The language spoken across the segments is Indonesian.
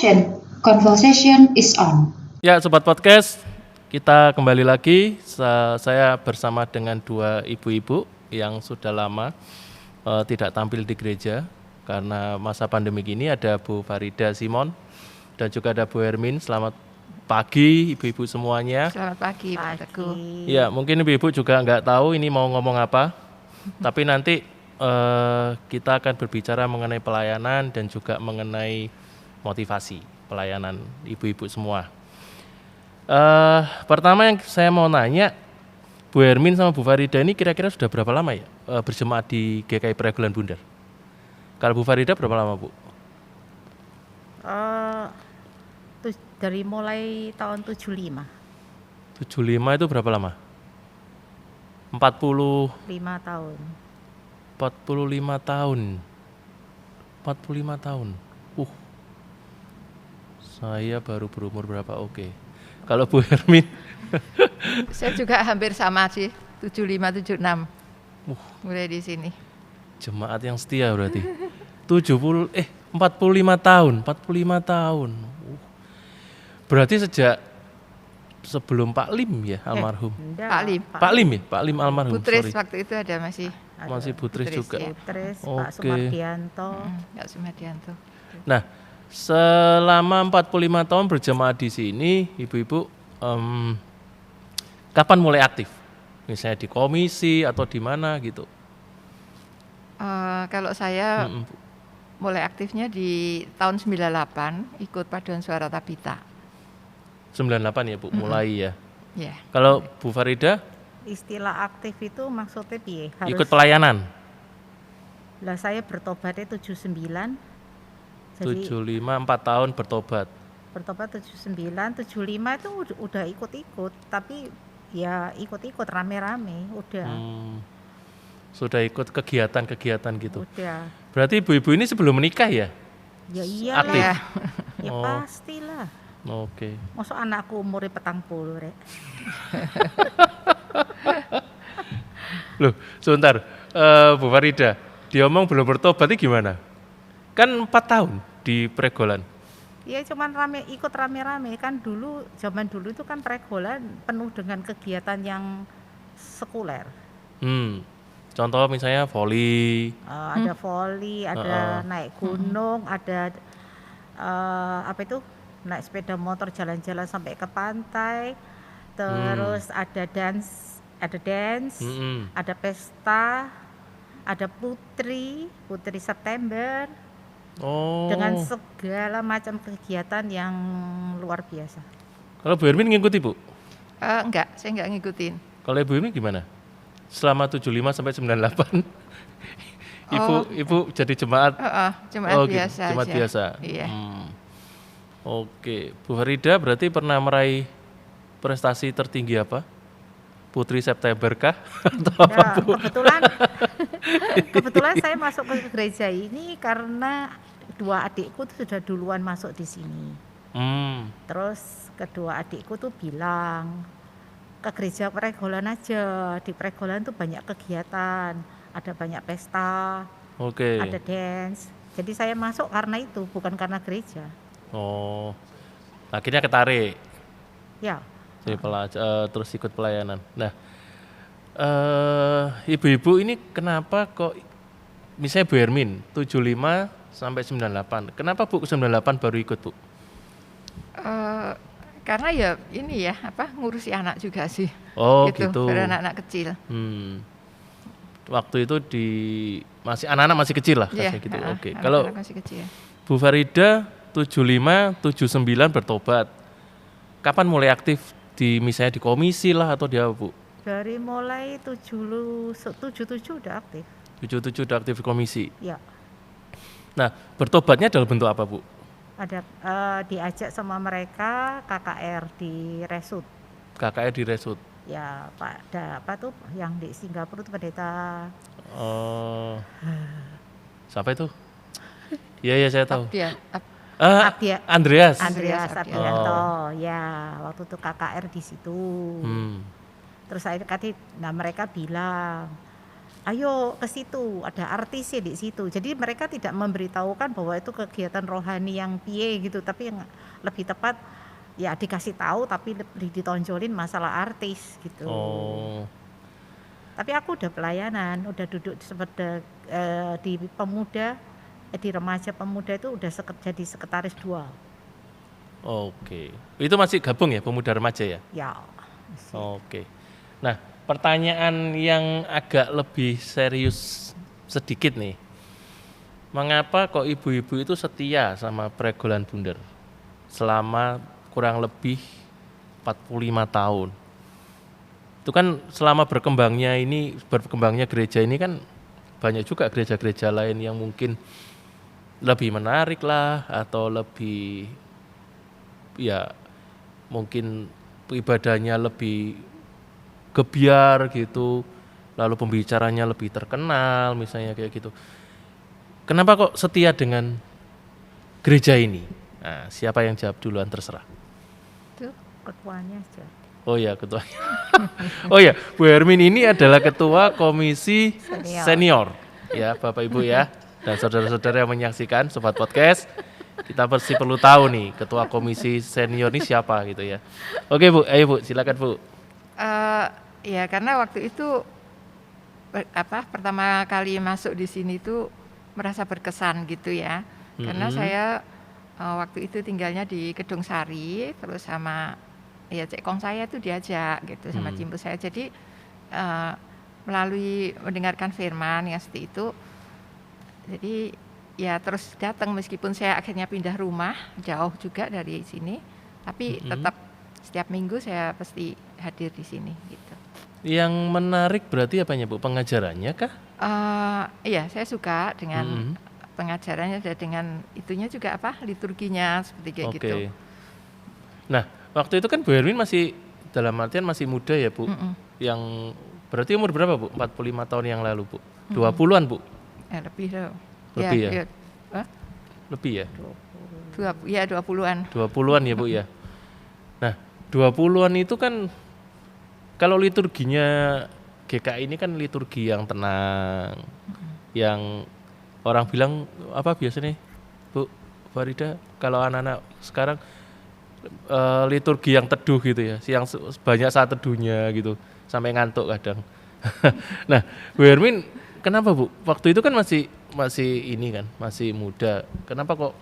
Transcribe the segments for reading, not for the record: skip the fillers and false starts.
Action, conversation is on. Ya, Sobat Podcast, kita kembali lagi. Saya bersama dengan dua ibu-ibu yang sudah lama tidak tampil di gereja karena masa pandemi ini. Ada Bu Farida Simon dan juga ada Bu Hermin. Selamat pagi ibu-ibu semuanya. Selamat pagi Pak Teguh. Ya, mungkin ibu-ibu juga nggak tahu ini mau ngomong apa, tapi nanti kita akan berbicara mengenai pelayanan dan juga mengenai motivasi pelayanan ibu-ibu semua. Pertama yang saya mau nanya, Bu Hermin sama Bu Farida ini kira-kira sudah berapa lama ya berjemaat di GKI Praigulan Bundar? Kalau Bu Farida berapa lama, Bu? Dari mulai tahun 75. 75 itu berapa lama? 45 tahun. 45 tahun. 45 tahun. Saya baru berumur berapa? Oke. Kalau Bu Hermin? Saya juga hampir sama sih, 75, 76. Mulai di sini. Jemaat yang setia berarti. 45 tahun, 45 tahun. Berarti sejak sebelum Pak Lim ya almarhum. Pak Lim almarhum. Butris waktu itu ada masih Butris juga. Ya. Butris, Pak Sumardianto. Pak Sumardianto. Nah, selama 45 tahun berjemaat di sini, ibu-ibu, kapan mulai aktif? Misalnya di komisi atau di mana gitu? Kalau saya mulai aktifnya di tahun 98, ikut Paduan Suara Tabita. 98 ya Bu, mulai ya? Yeah. Kalau Bu Farida? Istilah aktif itu maksudnya piye? Ikut pelayanan? Lah saya bertobatnya 79. 75, 4 tahun bertobat. Bertobat 79, 75 itu udah ikut-ikut, tapi ya ikut-ikut rame-rame, udah. Sudah ikut kegiatan-kegiatan gitu. Udah. Berarti ibu-ibu ini sebelum menikah ya? Ya iyalah. Aktif? Ya pastilah. Oke. Masuk anakku umurnya 40 rek. Loh, sebentar. Bu Farida, dia omong belum bertobat ini gimana? Kan 4 tahun di Pregolan. Ya cuman ikut rame-rame kan zaman dulu itu kan Pregolan penuh dengan kegiatan yang sekuler. Contoh misalnya voli. Ada voli, ada naik gunung, ada naik sepeda motor jalan-jalan sampai ke pantai. Terus ada dance, ada pesta, ada putri September. Dengan segala macam kegiatan yang luar biasa. Kalau Bu Hermin ngikuti, Bu? Enggak, saya enggak ngikutin. Kalau Ibu Hermin gimana? Selama 75 sampai 98 Ibu jadi jemaat? Jemaat biasa. Gitu, jemaat biasa. Iya. Oke, Bu Farida berarti pernah meraih prestasi tertinggi apa? Putri September kah? Atau apa, Bu? Kebetulan saya masuk ke gereja ini karena dua adikku tuh sudah duluan masuk di sini. Terus kedua adikku tuh bilang ke gereja Pregolan aja. Di Pregolan tuh banyak kegiatan, ada banyak pesta, ada dance. Jadi saya masuk karena itu, bukan karena gereja. Akhirnya ketarik. Ya. Jadi terus ikut pelayanan. Nah, ibu-ibu ini kenapa kok, misalnya Bu Hermin 75 sampai 98, kenapa Bu ke 98 baru ikut, Bu? Karena ya ini ya ngurusi anak juga sih. Gitu. Anak-anak kecil. Waktu itu anak-anak masih kecil lah, yeah, gitu. Oke. Anak-anak Kalau masih kecil. Bu Farida 75, 79 bertobat. Kapan mulai aktif misalnya di komisi lah atau di apa, Bu? Dari mulai 77 udah aktif. 77 udah aktif di komisi. Ya. Nah, bertobatnya dalam bentuk apa, Bu? Ada diajak sama mereka KKR di Resut. KKR di Resut. Ya, yang di Singapura itu pendeta. Siapa itu? Iya, saya tahu. Andreas Abdianto. Ya, waktu itu KKR di situ. Terus mereka bilang, ayo ke situ, ada artisnya di situ. Jadi mereka tidak memberitahukan bahwa itu kegiatan rohani yang piye gitu, tapi yang lebih tepat ya dikasih tahu tapi lebih ditonjolin masalah artis gitu. Oh. Tapi aku udah pelayanan, udah duduk seperti di pemuda, di remaja pemuda itu udah jadi sekretaris 2. Oke. Itu masih gabung ya pemuda remaja ya? Ya. Oke. Nah, pertanyaan yang agak lebih serius sedikit nih. Mengapa kok ibu-ibu itu setia sama Pregolan Bunder selama kurang lebih 45 tahun? Itu kan selama berkembangnya gereja ini kan banyak juga gereja-gereja lain yang mungkin lebih menarik lah atau lebih ya mungkin ibadahnya lebih gebiar gitu, lalu pembicaranya lebih terkenal misalnya kayak gitu. Kenapa kok setia dengan gereja ini? Nah, siapa yang jawab duluan terserah. Itu ketuanya aja. Oh ya, ketua. Oh ya, Bu Hermin ini adalah ketua komisi senior. Ya, Bapak Ibu ya, dan saudara-saudara yang menyaksikan Sobat Podcast, kita pasti perlu tahu nih ketua komisi senior ini siapa gitu ya. Oke Bu, ayo Bu, silakan Bu. Ya karena waktu itu pertama kali masuk di sini tuh merasa berkesan gitu ya. Karena saya waktu itu tinggalnya di Kedung Sari, terus sama ya cekong saya tuh diajak gitu sama cimpu saya. Jadi melalui mendengarkan firman yang seperti itu, jadi ya terus datang meskipun saya akhirnya pindah rumah jauh juga dari sini, tapi tetap setiap minggu saya pasti hadir di sini gitu. Yang menarik berarti apanya Bu? Pengajarannya kah? Iya, saya suka dengan pengajarannya dan dengan itunya juga liturginya seperti kayak gitu. Nah, waktu itu kan Bu Hermin masih dalam artian masih muda ya Bu. Yang berarti umur berapa Bu? 45 tahun yang lalu Bu. 20-an Bu? Lebih dong. Lebih ya? Lebih ya? 20-an. 20-an ya Bu ya. Nah, 20-an itu kan kalau liturginya GKI ini kan liturgi yang tenang, yang orang bilang apa biasanya Bu Farida kalau anak-anak sekarang liturgi yang teduh gitu ya, yang banyak saat teduhnya gitu sampai ngantuk kadang. Nah, Bu Hermin kenapa Bu? Waktu itu kan masih ini kan, masih muda. Kenapa kok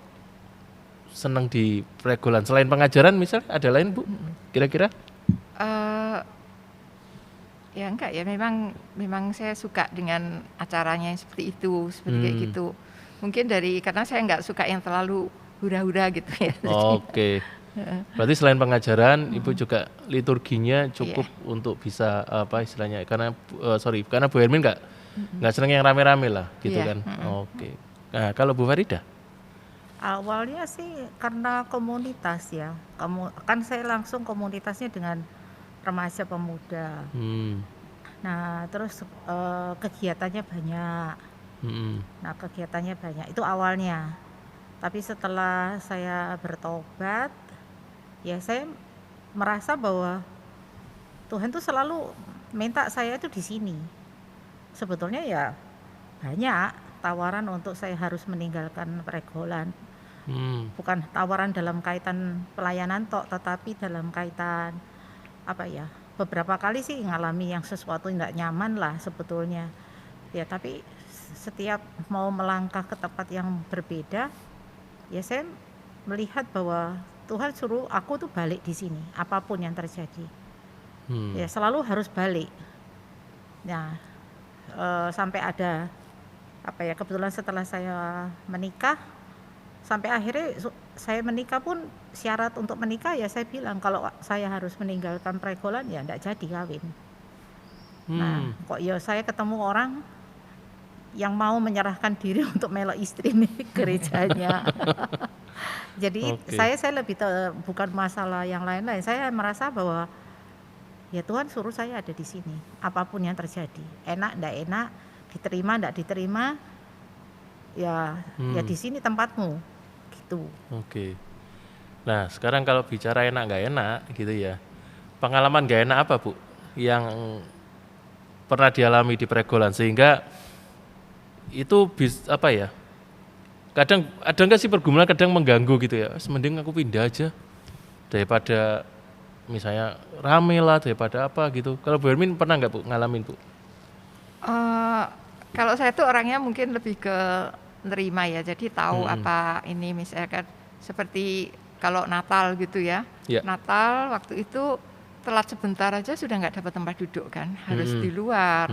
senang di Pregolan? Selain pengajaran misal ada lain Bu? Kira-kira? Ya enggak ya, memang saya suka dengan acaranya yang seperti itu, seperti kayak gitu. Mungkin karena saya enggak suka yang terlalu hura-hura gitu ya. Oke. Berarti selain pengajaran, Ibu juga liturginya cukup untuk bisa istilahnya karena Bu Hermin enggak senang yang rame-rame lah gitu kan. Oke. Nah, kalau Bu Farida? Awalnya sih karena komunitas ya. Kan saya langsung komunitasnya dengan remaja pemuda. Nah, terus kegiatannya banyak. Nah, kegiatannya banyak. Itu awalnya. Tapi setelah saya bertobat, ya saya merasa bahwa Tuhan tuh selalu minta saya itu di sini. Sebetulnya ya banyak tawaran untuk saya harus meninggalkan Pregolan. Bukan tawaran dalam kaitan pelayanan tetapi dalam kaitan beberapa kali sih ngalami yang sesuatu tidak nyaman lah sebetulnya ya, tapi setiap mau melangkah ke tempat yang berbeda ya saya melihat bahwa Tuhan suruh aku tuh balik di sini apapun yang terjadi. Ya selalu harus balik. Nah sampai ada kebetulan setelah saya menikah, sampai akhirnya saya menikah pun syarat untuk menikah ya saya bilang kalau saya harus meninggalkan Pregolan ya enggak jadi kawin. Nah kok ya saya ketemu orang yang mau menyerahkan diri untuk melok istri nih gerejanya. Jadi saya lebih bukan masalah yang lain-lain, saya merasa bahwa ya Tuhan suruh saya ada di sini apapun yang terjadi, enak enggak enak, diterima enggak diterima ya di sini tempatmu gitu. Oke. Nah, sekarang kalau bicara enak nggak enak gitu ya, pengalaman nggak enak apa Bu yang pernah dialami di Pregolan, sehingga itu kadang ada nggak sih pergumulan kadang mengganggu gitu ya, mending aku pindah aja daripada misalnya rame lah, daripada apa gitu. Kalau Bu Hermin pernah nggak Bu ngalamin Bu? Kalau saya tuh orangnya mungkin lebih ke nerima ya, jadi tahu apa ini, misalkan seperti kalau Natal gitu ya. Natal waktu itu telat sebentar aja sudah nggak dapat tempat duduk kan, harus di luar.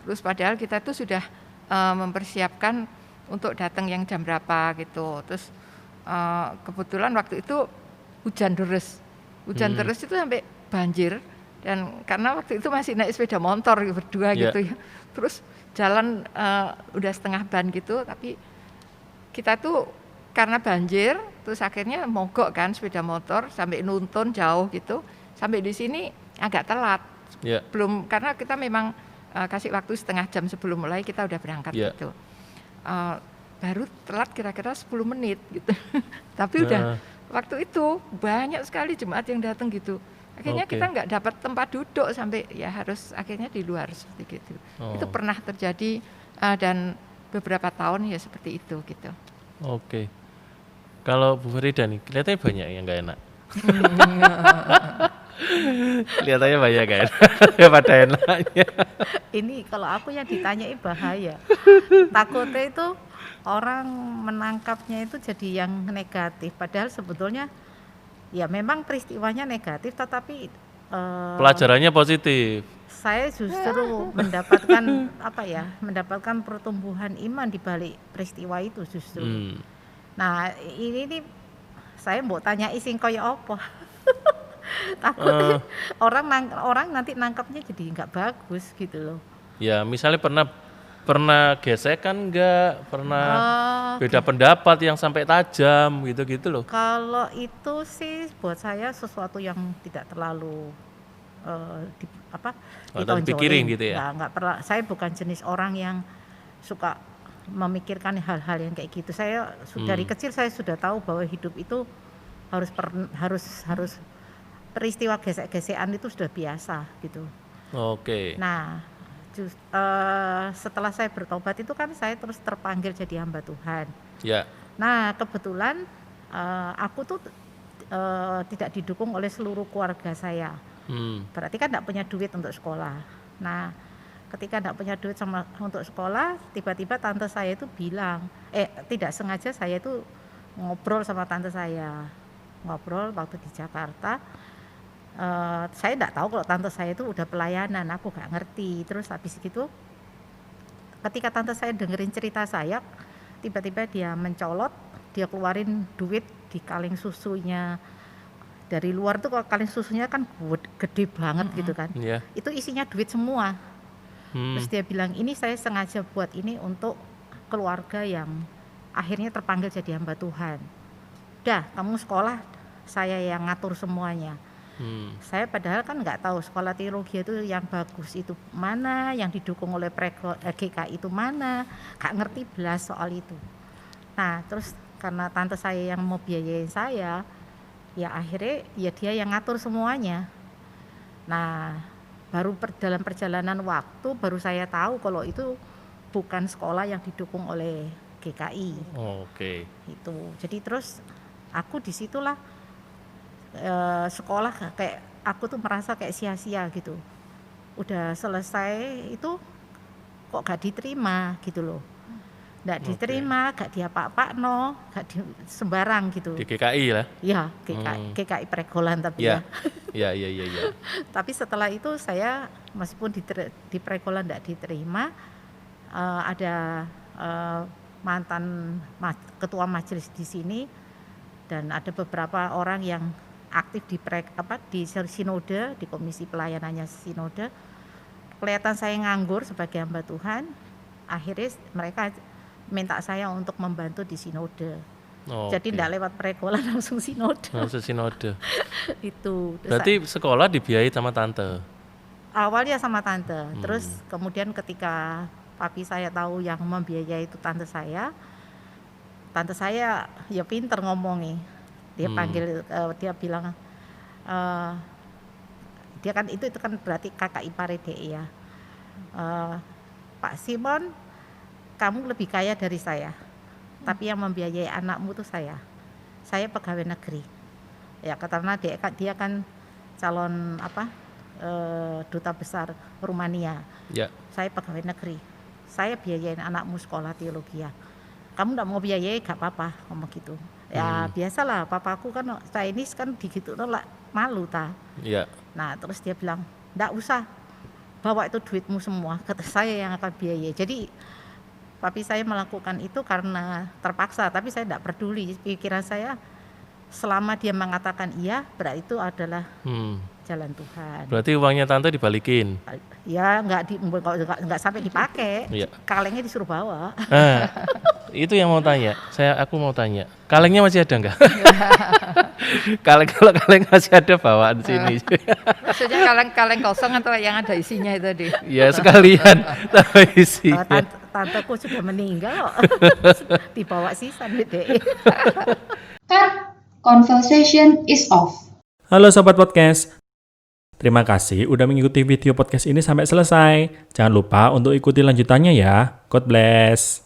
Terus padahal kita tuh sudah mempersiapkan untuk datang yang jam berapa gitu. Terus kebetulan waktu itu hujan deras itu sampai banjir, dan karena waktu itu masih naik sepeda motor berdua gitu ya. Terus jalan udah setengah ban gitu, tapi kita tuh karena banjir terus akhirnya mogok kan sepeda motor sampai nuntun jauh gitu. Sampai di sini agak telat. Belum, karena kita memang kasih waktu setengah jam sebelum mulai kita udah berangkat gitu. Baru telat kira-kira 10 menit gitu. Tapi udah waktu itu banyak sekali jemaat yang datang gitu. Akhirnya kita nggak dapat tempat duduk sampai ya harus akhirnya di luar seperti gitu. Itu pernah terjadi dan beberapa tahun ya seperti itu gitu. Kalau Bu Farida nih kelihatannya banyak yang nggak enak. Kelihatannya banyak kan pada enaknya. Ini kalau aku yang ditanyai bahaya. Takutnya itu orang menangkapnya itu jadi yang negatif, padahal sebetulnya ya memang peristiwanya negatif, tetapi pelajarannya positif. Saya justru mendapatkan pertumbuhan iman di balik peristiwa itu justru. Nah ini nih saya mau tanya sing kaya apa. Takutnya orang nanti nangkapnya jadi nggak bagus gitu loh. Ya misalnya pernah gesekan nggak, pernah beda pendapat yang sampai tajam gitu loh. Kalau itu sih buat saya sesuatu yang tidak terlalu dipikirin gitu ya. Nggak pernah. Saya bukan jenis orang yang suka memikirkan hal-hal yang kayak gitu. Saya dari kecil saya sudah tahu bahwa hidup itu harus peristiwa gesek-gesekan itu sudah biasa gitu. Nah, setelah saya bertobat itu kan saya terus terpanggil jadi hamba Tuhan. Nah, kebetulan aku tuh tidak didukung oleh seluruh keluarga saya. Berarti kan tidak punya duit untuk sekolah. Nah, ketika tidak punya duit untuk sekolah, tiba-tiba tante saya itu bilang, tidak sengaja saya itu ngobrol sama tante saya. Ngobrol waktu di Jakarta. Saya tidak tahu kalau tante saya itu udah pelayanan, aku nggak ngerti. Terus habis gitu, ketika tante saya dengerin cerita saya, tiba-tiba dia mencolot, dia keluarin duit di kaleng susunya. Dari luar tuh kalau kaleng susunya kan gede banget gitu kan. Itu isinya duit semua. Terus dia bilang, ini saya sengaja buat ini untuk keluarga yang akhirnya terpanggil jadi hamba Tuhan. Udah, kamu sekolah, saya yang ngatur semuanya. Saya padahal kan nggak tahu sekolah teologi itu yang bagus itu mana, yang didukung oleh GKI itu mana, nggak ngerti belas soal itu. Nah terus karena tante saya yang mau biayain saya, ya akhirnya ya dia yang ngatur semuanya. Nah baru dalam perjalanan waktu baru saya tahu kalau itu bukan sekolah yang didukung oleh GKI. Itu jadi terus aku disitulah sekolah kayak aku tuh merasa kayak sia-sia gitu. Udah selesai itu kok gak diterima gitu loh. Nggak diterima, gak diapa-apakno, gak sembarang gitu. Di GKI lah? Iya, GKI Pregolan tapi ya. Iya. Tapi setelah itu saya meskipun di Pregolan nggak diterima, ada mantan ketua majelis di sini dan ada beberapa orang yang aktif di sinode, di komisi pelayanannya sinode. Kelihatan saya nganggur sebagai hamba Tuhan, akhirnya mereka minta saya untuk membantu di sinode. Jadi tidak lewat Pregolan, langsung sinode. Itu. Berarti sekolah dibiayai sama tante? Awalnya sama tante, terus kemudian ketika papi saya tahu yang membiayai itu tante saya ya pinter ngomongnya. Dia panggil, dia bilang, dia kan itu kan berarti kakak ipar DE ya. Pak Simon, kamu lebih kaya dari saya, tapi yang membiayai anakmu tuh saya pegawai negeri. Ya karena dia kan calon duta besar Rumania. Ya. Saya pegawai negeri, saya biayain anakmu sekolah teologi ya. Kamu nggak mau biayai gak apa-apa, ngomong gitu. Ya biasalah, papaku kan Chinese kan digitu nolak, malu ta. Iya. Nah terus dia bilang, nggak usah, bawa itu duitmu semua, kata saya yang akan biayai. Jadi papi saya melakukan itu karena terpaksa, tapi saya tidak peduli. Pikiran saya, selama dia mengatakan iya, berarti itu adalah jalan Tuhan. Berarti uangnya tante dibalikin? Ya nggak sampai dipakai, kalengnya disuruh bawa. Itu yang mau tanya, aku mau tanya, kalengnya masih ada nggak? Kalau kaleng masih ada bawaan sini. Maksudnya kaleng kosong atau yang ada isinya itu tadi? Ya sekalian tambah isinya. Tanteku sudah meninggal kok, dibawa sisa duit deh. Cut. Conversation is off. Halo Sobat Podcast. Terima kasih udah mengikuti video podcast ini sampai selesai. Jangan lupa untuk ikuti lanjutannya ya. God bless.